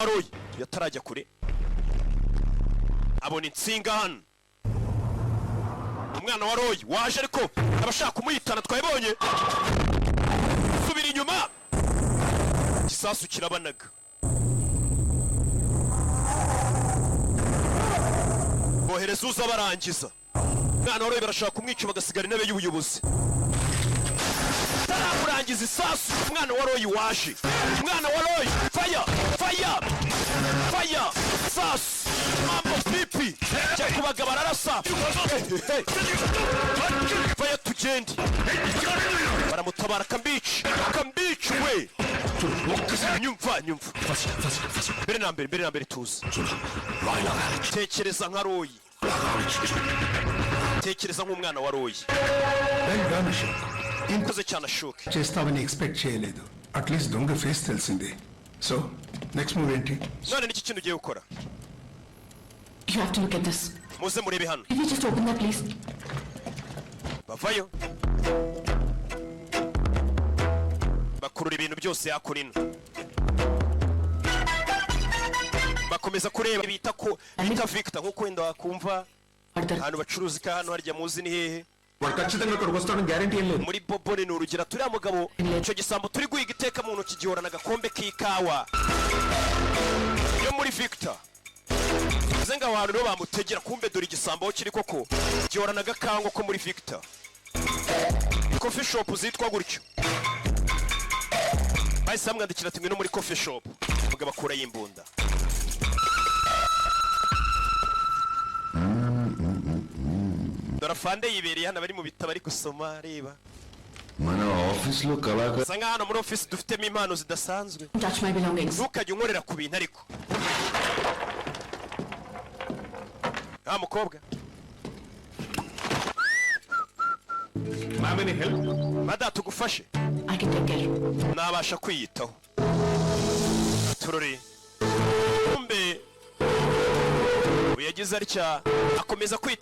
Roy yatarajya kure abona insinga hano. Umwana wa Roy waje ariko abashaka kumuyitana twayibonye. Subira inyuma. Gisasu kirabanaga. Bohereza uza barangiza. Umwana wa Roy barashaka kumwica bagasigara intebe y'ubuyobozi. Taramurangiza isasu. Umwana wa Roy waje. Umwana wa Roy fire fire fire isasu. Mambo pipi cyo kubagaba ararasa. Fire tugende. Baramutabara Kambici we. Nyumva mbere na mbere tuzi. Tekereza nka Roy. Tekereza nk'umwana wa Roy. Inkoze cyane ashoke. చేస్తావని ఎక్స్పెక్ట్ చేయలేదు. అట్లీస్ట్ దొంగ ఫేస్ తెలిసిందే. So next move ఏంటి? Noney niki kintu ugiye gukora? You have to look at this. Muze murebe hano. Can you just open that please? Bavayo. Bakurura ibintu byose yakurina. Bakomeza kureba bita Victor nkuko wenda wakumva. Hano bacuruzi ka hano harya muzi ni hehe? ఖచ్చితంగా ఇక్కడికి వస్తాను గ్యారెంటీ ఏం లేదు. Muri Bobone ni urugero turiya mugabo cyo gisambo turi guhiga iteka mu ntoki gihorana agakombe k'ikawa yo muri Victor. Zenga abantu no bamutegera kumbe dore igisambo kiri koko gihorana agakango ko muri Victor. Coffee shop zitwa gutyo. Bahise bamwandikira ati ngwino muri coffee shop. Mugabo akura yimbunda. Dorafande yibereye hano bari mu bitabo ari gusoma reba. Mana office lo kalaka. Sanga hano muri office dufitemo impano zidasanzwe. Touch my belongings. Ntukajye unkorera ku bintu ariko. Mukobwa. Ma'am, any help? Mada tugufashe. I can take care. Nabasha kwiyitaho. Turori. Kumbe uyagize aricya akomeza kwita